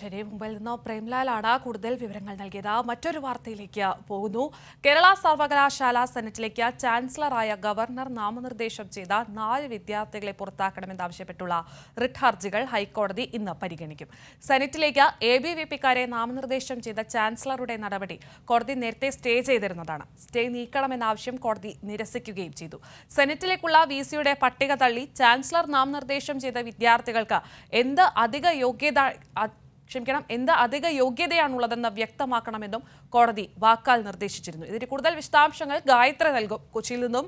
ശരി, മുംബൈയിൽ നിന്ന് പ്രേംലാലാണ് കൂടുതൽ വിവരങ്ങൾ നൽകിയത്. മറ്റൊരു വാർത്തയിലേക്ക് പോകുന്നു. കേരള സർവകലാശാല സെനറ്റിലേക്ക് ചാൻസലറായ ഗവർണർ നാമനിർദ്ദേശം ചെയ്ത 4 വിദ്യാർത്ഥികളെ പുറത്താക്കണമെന്നാവശ്യപ്പെട്ടുള്ള റിട്ട് ഹർജികൾ ഹൈക്കോടതി ഇന്ന് പരിഗണിക്കും. സെനറ്റിലേക്ക് ABVPക്കാരെ നാമനിർദ്ദേശം ചെയ്ത ചാൻസലറുടെ നടപടി കോടതി നേരത്തെ സ്റ്റേ ചെയ്തിരുന്നതാണ്. സ്റ്റേ നീക്കണമെന്ന ആവശ്യം കോടതി നിരസിക്കുകയും ചെയ്തു. സെനറ്റിലേക്കുള്ള VCയുടെ പട്ടിക തള്ളി ചാൻസലർ നാമനിർദ്ദേശം ചെയ്ത വിദ്യാർത്ഥികൾക്ക് എന്ത് അധിക യോഗ്യതയാണുള്ളതെന്ന് വ്യക്തമാക്കണമെന്നും കോടതി വാക്കാൽ നിർദ്ദേശിച്ചിരുന്നു. ഇതിന്റെ കൂടുതൽ വിശദാംശങ്ങൾ ഗായത്രി നൽകും. കൊച്ചിയിൽ നിന്നും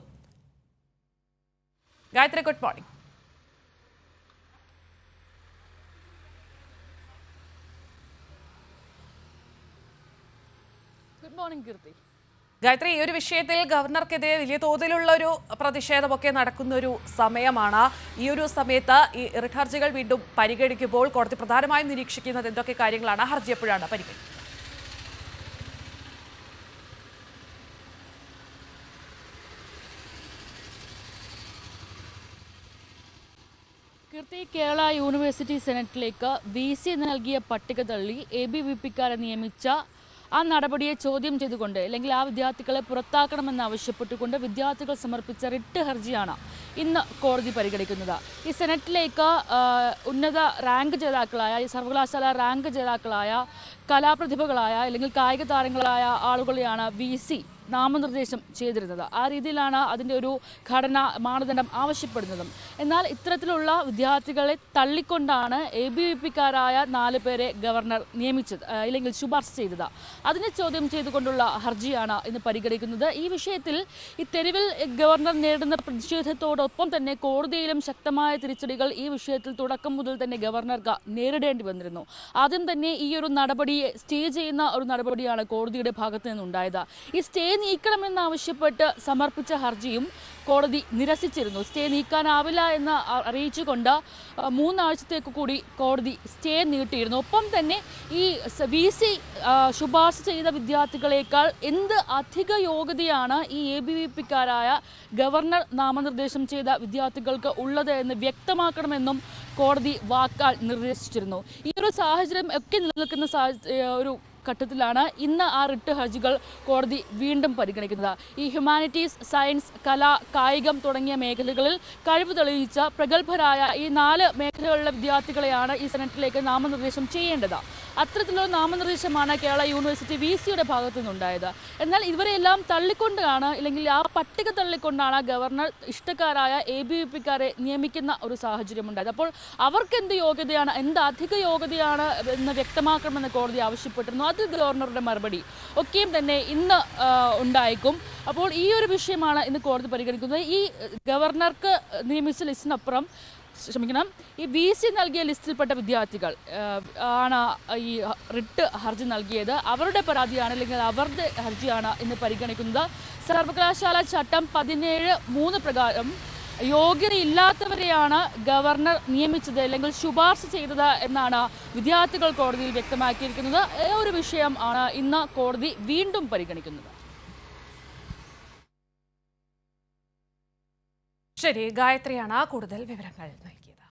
Gayatri, good morning. Good morning Keerthi. Gayatri, ഈ ഒരു വിഷയത്തിൽ ഗവർണർക്കെതിരെ വലിയ തോതിലുള്ള ഒരു പ്രതിഷേധമൊക്കെ നടക്കുന്ന ഒരു സമയമാണ്. ഈ ഒരു സമയത്ത് ഈ റിട്ട് ഹർജികൾ വീണ്ടും പരിഗണിക്കുമ്പോൾ കോടതി പ്രധാനമായും നിരീക്ഷിക്കുന്നത് എന്തൊക്കെ കാര്യങ്ങളാണ്? ഹർജി എപ്പോഴാണ് പരിഗണിക്കുന്നത്? കീർത്തി, കേരള യൂണിവേഴ്സിറ്റി സെനറ്റിലേക്ക് VC നൽകിയ പട്ടിക തള്ളി ABVPക്കാരെ നിയമിച്ച ആ നടപടിയെ ചോദ്യം ചെയ്തുകൊണ്ട് അല്ലെങ്കിൽ ആ വിദ്യാർത്ഥികളെ പുറത്താക്കണമെന്നാവശ്യപ്പെട്ടുകൊണ്ട് വിദ്യാർത്ഥികൾ സമർപ്പിച്ച റിട്ട് ഹർജിയാണ് ഇന്ന് കോടതി പരിഗണിക്കുന്നത്. ഈ സെനറ്റിലേക്ക് ഉന്നത റാങ്ക് ജേതാക്കളായ, ഈ സർവകലാശാല റാങ്ക് ജേതാക്കളായ, കലാപ്രതിഭകളായ അല്ലെങ്കിൽ കായിക താരങ്ങളായ ആളുകളെയാണ് VC നാമനിർദ്ദേശം ചെയ്തിരുന്നത്. ആ രീതിയിലാണ് അതിൻ്റെ ഒരു ഘടന മാനദണ്ഡം ആവശ്യപ്പെടുന്നതും. എന്നാൽ ഇത്തരത്തിലുള്ള വിദ്യാർത്ഥികളെ തള്ളിക്കൊണ്ടാണ് ABVPക്കാരായ 4 പേരെ ഗവർണർ നിയമിച്ചത് അല്ലെങ്കിൽ ശുപാർശ ചെയ്തത്. അതിനെ ചോദ്യം ചെയ്തുകൊണ്ടുള്ള ഹർജിയാണ് ഇന്ന് പരിഗണിക്കുന്നത്. ഈ വിഷയത്തിൽ ഈ തെരുവിൽ ഗവർണർ നേരിടുന്ന പ്രതിഷേധത്തോടൊപ്പം തന്നെ കോടതിയിലും ശക്തമായ തിരിച്ചടികൾ ഈ വിഷയത്തിൽ തുടക്കം മുതൽ തന്നെ ഗവർണർക്ക് നേരിടേണ്ടി വന്നിരുന്നു. ആദ്യം തന്നെ ഈ ഒരു നടപടിയെ സ്റ്റേ ചെയ്യുന്ന ഒരു നടപടിയാണ് കോടതിയുടെ ഭാഗത്ത് നിന്നുണ്ടായത്. ഈ സ്റ്റേ നീക്കണമെന്നാവശ്യപ്പെട്ട് സമർപ്പിച്ച ഹർജിയും കോടതി നിരസിച്ചിരുന്നു. സ്റ്റേ നീക്കാനാവില്ല എന്ന് അറിയിച്ചുകൊണ്ട് 3 ആഴ്ചത്തേക്ക് കൂടി കോടതി സ്റ്റേ നീട്ടിയിരുന്നു. ഒപ്പം തന്നെ ഈ VC ശുപാർശ ചെയ്ത വിദ്യാർത്ഥികളെക്കാൾ എന്ത് അധിക യോഗ്യതയാണ് ഈ ABVPക്കാരായ ഗവർണർ നാമനിർദ്ദേശം ചെയ്ത വിദ്യാർത്ഥികൾക്ക് ഉള്ളത് എന്ന് വ്യക്തമാക്കണമെന്നും കോടതി വാക്കാൽ നിർദ്ദേശിച്ചിരുന്നു. ഈ ഒരു സാഹചര്യം ഒക്കെ നിലനിൽക്കുന്ന ഒരു ഘട്ടത്തിലാണ് ഇന്ന് ആ റിട്ട് ഹർജികൾ കോടതി വീണ്ടും പരിഗണിക്കുന്നത്. ഈ ഹ്യൂമാനിറ്റീസ്, സയൻസ്, കല, കായികം തുടങ്ങിയ മേഖലകളിൽ കഴിവ് തെളിയിച്ച പ്രഗത്ഭരായ ഈ 4 മേഖലകളിലെ വിദ്യാർത്ഥികളെയാണ് ഈ സെനറ്റിലേക്ക് നാമനിർദ്ദേശം ചെയ്യേണ്ടത്. അത്തരത്തിലുള്ള നാമനിർദ്ദേശമാണ് കേരള യൂണിവേഴ്സിറ്റി VCയുടെ ഭാഗത്തു നിന്നുണ്ടായത്. എന്നാൽ ഇവരെല്ലാം തള്ളിക്കൊണ്ടാണ്, അല്ലെങ്കിൽ ആ പട്ടിക തള്ളിക്കൊണ്ടാണ് ഗവർണർ ഇഷ്ടക്കാരായ ABVPക്കാരെ നിയമിക്കുന്ന ഒരു സാഹചര്യം ഉണ്ടായത്. അപ്പോൾ അവർക്ക് എന്ത് യോഗ്യതയാണ്, എന്ത് അധിക യോഗ്യതയാണ് എന്ന് വ്യക്തമാക്കണമെന്ന് കോടതി ആവശ്യപ്പെട്ടിരുന്നു. അത് ഗവർണറുടെ മറുപടി ഒക്കെയും തന്നെ ഇന്ന് ഉണ്ടായേക്കും. അപ്പോൾ ഈ ഒരു വിഷയമാണ് ഇന്ന് കോടതി പരിഗണിക്കുന്നത്. ഈ ഗവർണർക്ക് നിയമിച്ച ലിസ്റ്റിനപ്പുറം ഈ VC നൽകിയ ലിസ്റ്റിൽപ്പെട്ട വിദ്യാർത്ഥികൾ ആണ് ഈ റിട്ട് ഹർജി നൽകിയത്. അവരുടെ പരാതിയാണ് അല്ലെങ്കിൽ അവരുടെ ഹർജിയാണ് ഇന്ന് പരിഗണിക്കുന്നത്. സർവകലാശാല ചട്ടം 17(3) പ്രകാരം യോഗ്യതയില്ലാത്തവരെയാണ് ഗവർണർ നിയമിച്ചത് അല്ലെങ്കിൽ ശുപാർശ ചെയ്തത് എന്നാണ് വിദ്യാർത്ഥികൾ കോടതിയിൽ വ്യക്തമാക്കിയിരിക്കുന്നത്. ഒരു വിഷയം ആണ് ഇന്ന് കോടതി വീണ്ടും പരിഗണിക്കുന്നത്. ശരി, ഗായത്രിയാണ് കൂടുതൽ വിവരങ്ങൾ നൽകിയത്.